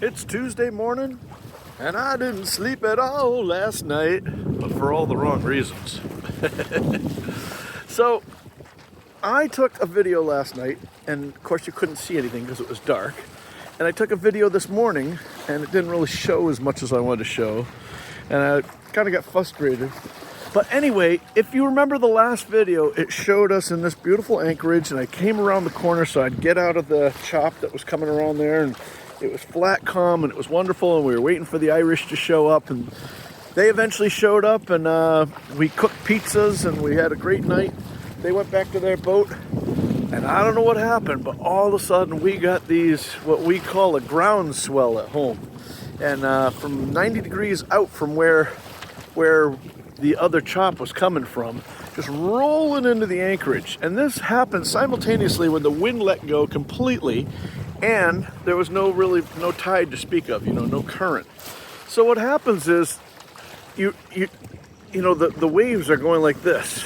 It's Tuesday morning, and I didn't sleep at all last night, but for all the wrong reasons. So, I took a video last night, and of course you couldn't see anything because it was dark. And I took a video this morning, and it didn't really show as much as I wanted to show. And I kind of got frustrated. But anyway, if you remember the last video, it showed us in this beautiful anchorage, and I came around the corner so I'd get out of the chop that was coming around there, and it was flat, calm, and it was wonderful, and we were waiting for the Irish to show up, and they eventually showed up, and we cooked pizzas, and we had a great night. They went back to their boat, and I don't know what happened, but all of a sudden we got these, what we call a groundswell at home. And from 90 degrees out from where the other chop was coming from, just rolling into the anchorage. And this happened simultaneously when the wind let go completely, and there was no tide to speak of, no current. So what happens is, the waves are going like this,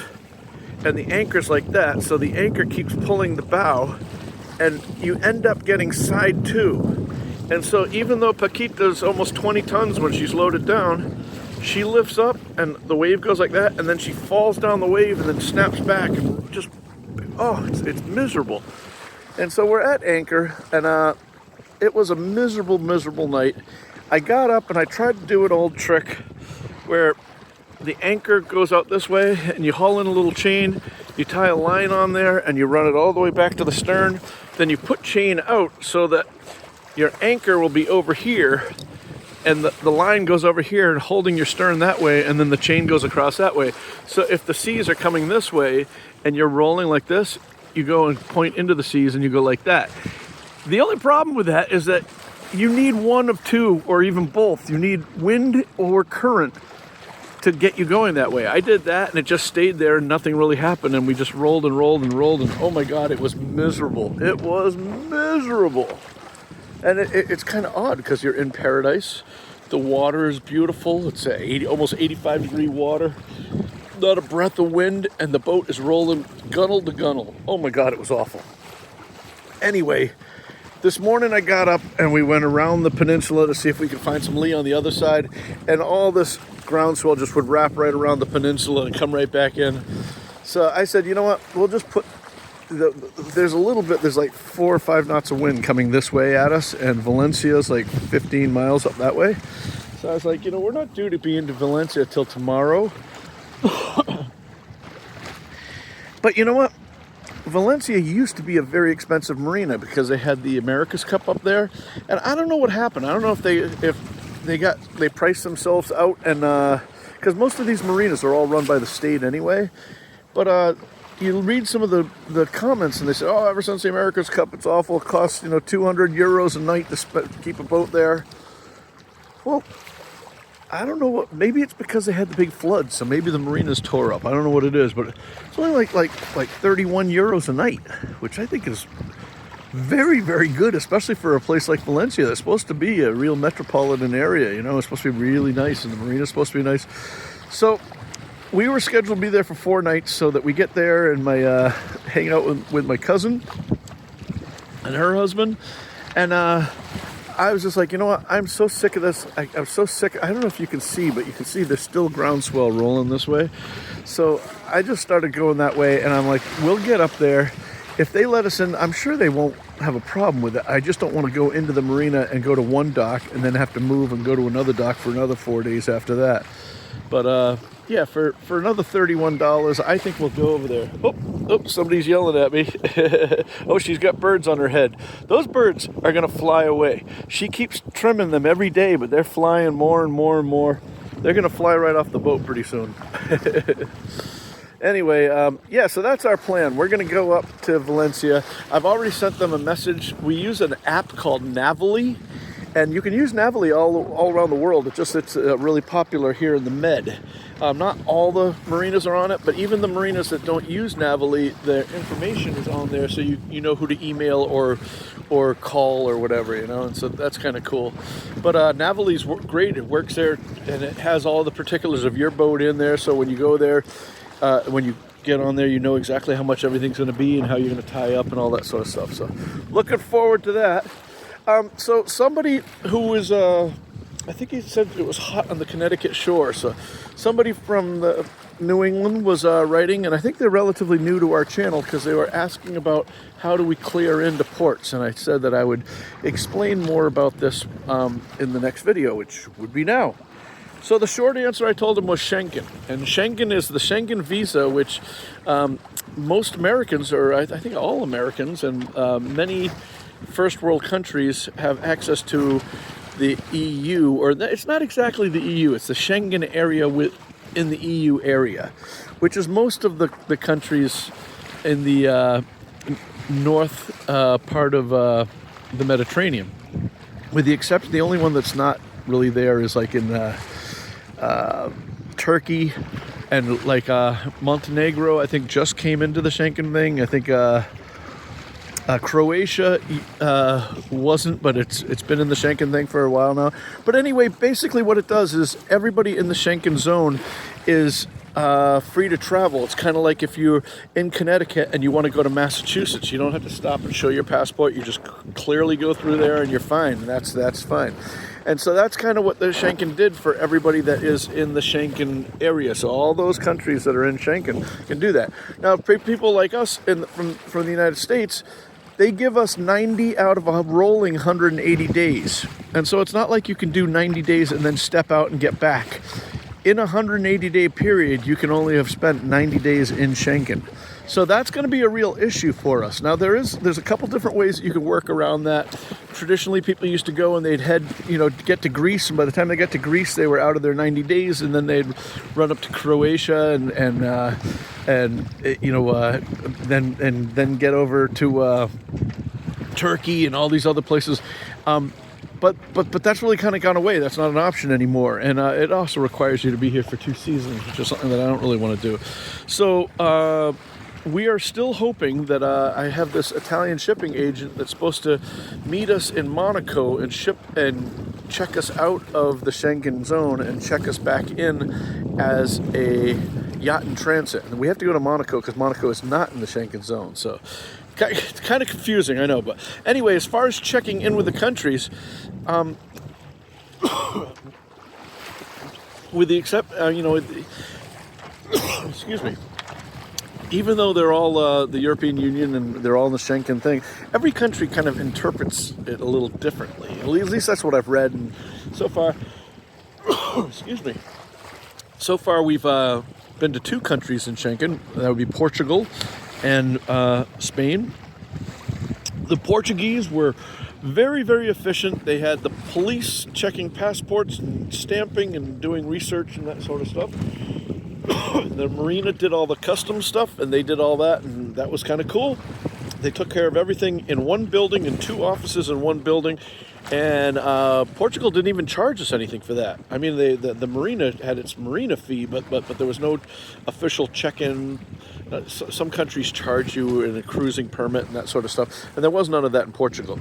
and the anchor's like that, so the anchor keeps pulling the bow, and you end up getting side two. And so even though Paquita's almost 20 tons when she's loaded down, she lifts up, and the wave goes like that, and then she falls down the wave and then snaps back, and just, it's miserable. And so we're at anchor, and it was a miserable, miserable night. I got up and I tried to do an old trick where the anchor goes out this way, and you haul in a little chain, you tie a line on there, and you run it all the way back to the stern. Then you put chain out so that your anchor will be over here, and the line goes over here and holding your stern that way, and then the chain goes across that way. So if the seas are coming this way and you're rolling like this, you go and point into the seas and you go like that. The only problem with that is that you need one of two, or even both. You need wind or current to get you going that way. I did that, and it just stayed there, and nothing really happened, and we just rolled and rolled and rolled, and oh my God, it was miserable. It was miserable. And it's kind of odd because you're in paradise. The water is beautiful. It's almost 85 degree water. Not a breath of wind, and the boat is rolling gunnel to gunnel. Oh my God, it was awful. Anyway, this morning I got up and we went around the peninsula to see if we could find some lee on the other side, and all this groundswell just would wrap right around the peninsula and come right back in. So I said, you know what, we'll just put, there's like 4 or 5 knots of wind coming this way at us, and Valencia's like 15 miles up that way. So I was like, we're not due to be into Valencia till tomorrow. But you know what? Valencia used to be a very expensive marina because they had the America's Cup up there, and I don't know what happened. I don't know if they priced themselves out, and because most of these marinas are all run by the state anyway. But you read some of the comments, and they say, ever since the America's Cup, it's awful. It costs 200 euros a night to keep a boat there. Well, I don't know what. Maybe it's because they had the big flood, so maybe the marinas tore up. I don't know what it is, but it's only like 31 euros a night, which I think is very, very good, especially for a place like Valencia that's supposed to be a real metropolitan area. It's supposed to be really nice, and the marina's supposed to be nice. So we were scheduled to be there for 4 nights, so that we get there and hang out with my cousin and her husband, and I was just like, you know what? I'm so sick of this. I'm so sick. I don't know if you can see, but you can see there's still groundswell rolling this way. So I just started going that way, and I'm like, we'll get up there. If they let us in, I'm sure they won't have a problem with it. I just don't want to go into the marina and go to one dock and then have to move and go to another dock for another 4 days after that. But yeah, for another $31, I think we'll go over there. Oh, somebody's yelling at me. Oh, she's got birds on her head. Those birds are going to fly away. She keeps trimming them every day, but they're flying more and more and more. They're going to fly right off the boat pretty soon. Anyway, yeah, so that's our plan. We're going to go up to Valencia. I've already sent them a message. We use an app called Navily. And you can use Navily all around the world. It's really popular here in the Med. Not all the marinas are on it, but even the marinas that don't use Navily, the information is on there, so you know who to email or call or whatever, and so that's kind of cool. But Navily's great. It works there, and it has all the particulars of your boat in there, so when you go there, when you get on there, you know exactly how much everything's going to be and how you're going to tie up and all that sort of stuff. So looking forward to that. So somebody who was, I think he said it was hot on the Connecticut shore. So somebody from the New England was writing, and I think they're relatively new to our channel because they were asking about how do we clear into ports, and I said that I would explain more about this in the next video, which would be now. So the short answer I told him was Schengen, and Schengen is the Schengen visa, which most Americans, or I think all Americans, and many first world countries have access to the EU, or it's not exactly the EU, it's the Schengen area in the EU area, which is most of the countries in the north part of the Mediterranean. With the exception, the only one that's not really there is like in Turkey, and like Montenegro, I think just came into the Schengen thing. I think Croatia wasn't, but it's been in the Schengen thing for a while now. But anyway, basically what it does is everybody in the Schengen zone is free to travel. It's kind of like if you're in Connecticut and you want to go to Massachusetts, you don't have to stop and show your passport. You just clearly go through there and you're fine. And that's fine. And so that's kind of what the Schengen did for everybody that is in the Schengen area. So all those countries that are in Schengen can do that. Now, people like us from the United States, they give us 90 out of a rolling 180 days. And so it's not like you can do 90 days and then step out and get back. In a 180-day period, you can only have spent 90 days in Schengen. So that's going to be a real issue for us. Now, there's a couple different ways that you can work around that. Traditionally, people used to go and they'd get to Greece, and by the time they got to Greece, they were out of their 90 days, and then they'd run up to Croatia and then get over to Turkey and all these other places. But that's really kind of gone away. That's not an option anymore. And it also requires you to be here for 2 seasons, which is something that I don't really want to do. So we are still hoping that I have this Italian shipping agent that's supposed to meet us in Monaco and ship and check us out of the Schengen zone and check us back in as a yacht in transit. And we have to go to Monaco because Monaco is not in the Schengen zone. So it's kind of confusing, I know. But anyway, as far as checking in with the countries, with the excuse me. Even though they're all the European Union and they're all in the Schengen thing, every country kind of interprets it a little differently. At least that's what I've read. And so far, excuse me. So far, we've been to 2 countries in Schengen. That would be Portugal and Spain. The Portuguese were very, very efficient. They had the police checking passports and stamping and doing research and that sort of stuff. The marina did all the customs stuff, and they did all that, and that was kind of cool. They took care of everything in one building, in 2 offices in one building, and Portugal didn't even charge us anything for that. I mean, the marina had its marina fee, but there was no official check-in. Some countries charge you in a cruising permit and that sort of stuff, and there was none of that in Portugal.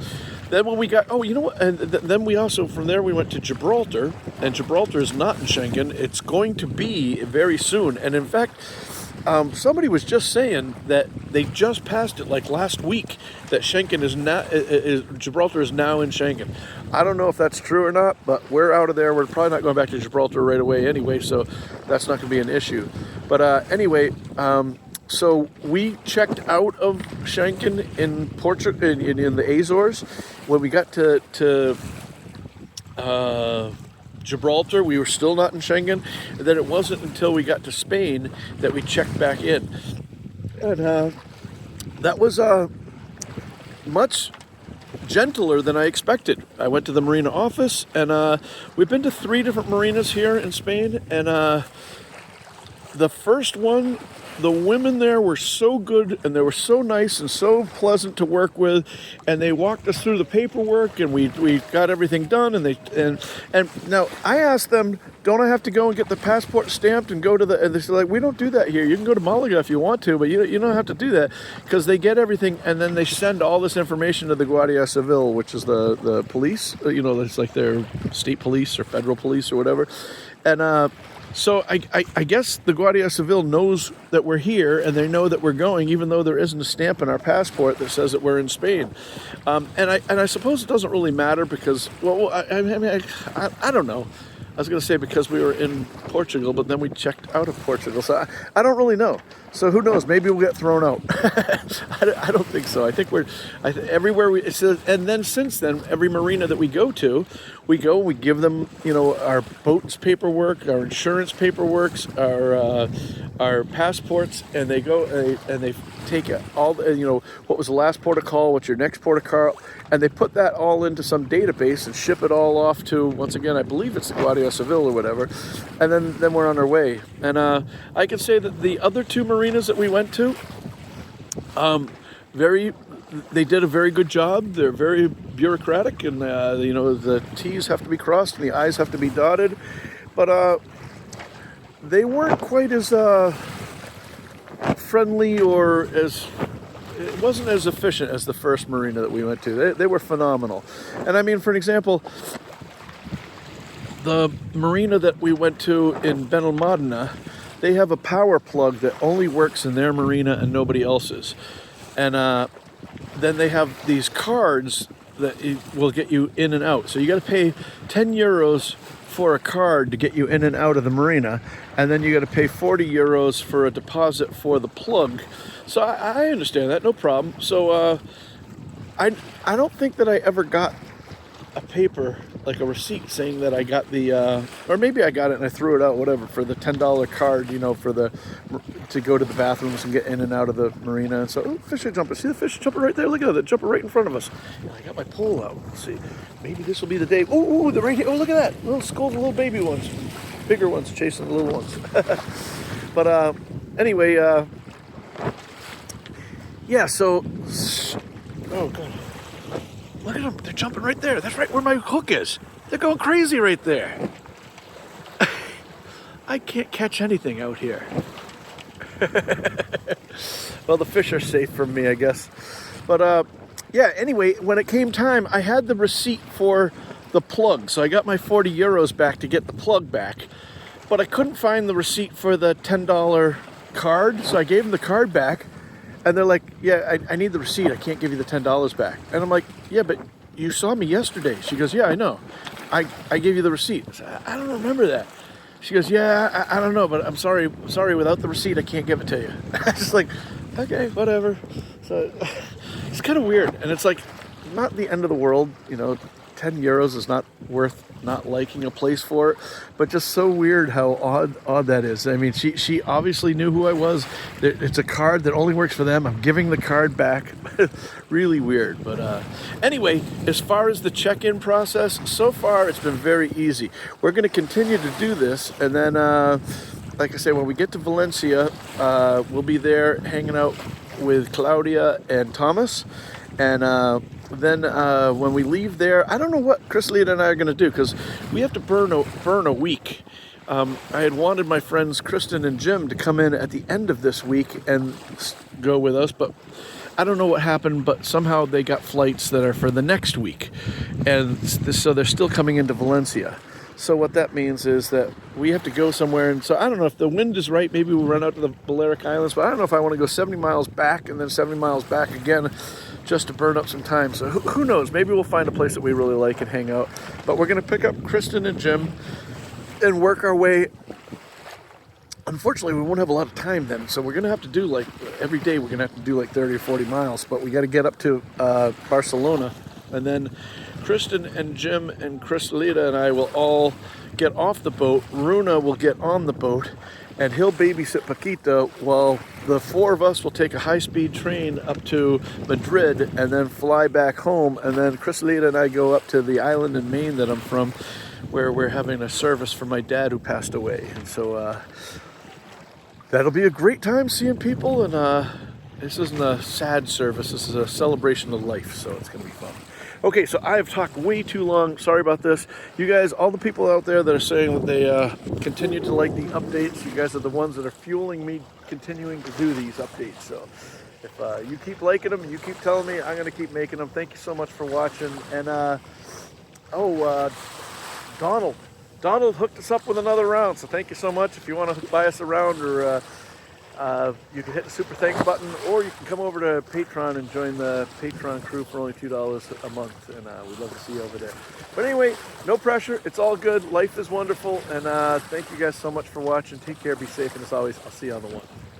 Then when we got, and then we also, from there we went to Gibraltar, and Gibraltar is not in Schengen. It's going to be very soon, and in fact, somebody was just saying that they just passed it like last week, that Schengen is now, Gibraltar is now in Schengen. I don't know if that's true or not, but we're out of there. We're probably not going back to Gibraltar right away anyway, so that's not going to be an issue. But anyway, so we checked out of Schengen in Portugal, in the Azores. When we got to Gibraltar, we were still not in Schengen. And then it wasn't until we got to Spain that we checked back in. And that was much gentler than I expected. I went to the marina office, and we've been to 3 different marinas here in Spain. And the first one, the women there were so good, and they were so nice and so pleasant to work with, and they walked us through the paperwork, and we got everything done. And now I asked them, don't I have to go and get the passport stamped and go to the? And they said, like, we don't do that here. You can go to Malaga if you want to, but you don't have to do that, because they get everything, and then they send all this information to the Guardia Civil, which is the police. It's like their state police or federal police or whatever, and So I guess the Guardia Civil knows that we're here, and they know that we're going, even though there isn't a stamp in our passport that says that we're in Spain. And I suppose it doesn't really matter because, well, I don't know. I was going to say because we were in Portugal, but then we checked out of Portugal. So I don't really know. So who knows? Maybe we'll get thrown out. I don't think so. I think everywhere we, and then since then, every marina that we go, we give them, our boat's paperwork, our insurance paperwork, our passports, and they go and they take all, what was the last port of call, what's your next port of call, and they put that all into some database and ship it all off to, once again, I believe it's the Guardia Civil or whatever, and then we're on our way. And I can say that the other two marinas that we went to, they did a very good job. They're very bureaucratic, and the T's have to be crossed and the I's have to be dotted, but they weren't quite as friendly or it wasn't as efficient as the first marina that we went to. They were phenomenal. And I mean, for an example, the marina that we went to in Benalmádena, they have a power plug that only works in their marina and nobody else's. And then they have these cards that will get you in and out. So you got to pay 10 euros for a card to get you in and out of the marina, and then you got to pay 40 euros for a deposit for the plug. So I understand that, no problem. So I don't think that I ever got a paper, like a receipt saying that I got the, or maybe I got it and I threw it out, whatever, for the $10 card, to go to the bathrooms and get in and out of the marina. And so, fish are jumping. See the fish jumping right there? Look at that, they're jumping right in front of us. Yeah, I got my pole out. Let's see. Maybe this will be the day. Oh, they're right here. Oh, look at that. Little skulls, little baby ones. Bigger ones chasing the little ones. But anyway, yeah, so, oh, God. Look at them. They're jumping right there. That's right where my hook is. They're going crazy right there. I can't catch anything out here. Well, the fish are safe from me, I guess. But, yeah, anyway, when it came time, I had the receipt for the plug. So I got my 40 euros back to get the plug back. But I couldn't find the receipt for the $10 card. So I gave them the card back. And they're like, yeah, I need the receipt. I can't give you the $10 back. And I'm like, yeah, but you saw me yesterday. She goes, yeah, I know. I gave you the receipt. I said, I don't remember that. She goes, yeah, I don't know, but I'm sorry, without the receipt, I can't give it to you. I was just like, okay, whatever. So it's kind of weird. And it's like, not the end of the world, 10 euros is not worth not liking a place for it, but just so weird how odd that is. I mean, she obviously knew who I was. It's a card that only works for them. I'm giving the card back. Really weird. But anyway, as far as the check-in process, so far it's been very easy. We're going to continue to do this, and then like I say, when we get to Valencia, we'll be there hanging out with Claudia and Thomas, and then when we leave there, I don't know what Chrislita and I are going to do, because we have to burn a week. I had wanted my friends Kristen and Jim to come in at the end of this week and go with us, but I don't know what happened, but somehow they got flights that are for the next week, and so they're still coming into Valencia. So what that means is that we have to go somewhere, and so I don't know if the wind is right, maybe we'll run out to the Balearic Islands, but I don't know if I want to go 70 miles back and then 70 miles back again just to burn up some time. So who knows, maybe we'll find a place that we really like and hang out. But we're going to pick up Kristen and Jim and work our way. Unfortunately, we won't have a lot of time then, so we're going to have to do every day we're going to have to do 30 or 40 miles, but we got to get up to Barcelona, and then Kristen and Jim and Chrislita and I will all get off the boat. Runa will get on the boat, and he'll babysit Paquita while the four of us will take a high-speed train up to Madrid and then fly back home. And then Chrislita and I go up to the island in Maine that I'm from, where we're having a service for my dad who passed away. And so that'll be a great time seeing people. And this isn't a sad service. This is a celebration of life, so it's going to be fun. Okay, so I have talked way too long. Sorry about this. You guys, all the people out there that are saying that they continue to like the updates, you guys are the ones that are fueling me continuing to do these updates. So if you keep liking them, you keep telling me, I'm going to keep making them. Thank you so much for watching. And, Donald Donald hooked us up with another round, so thank you so much. If you want to buy us a round, or you can hit the super thanks button, or you can come over to Patreon and join the Patreon crew for only $2 a month, and we'd love to see you over there. But anyway, no pressure. It's all good. Life is wonderful, and thank you guys so much for watching. Take care, be safe, and as always, I'll see you on the one.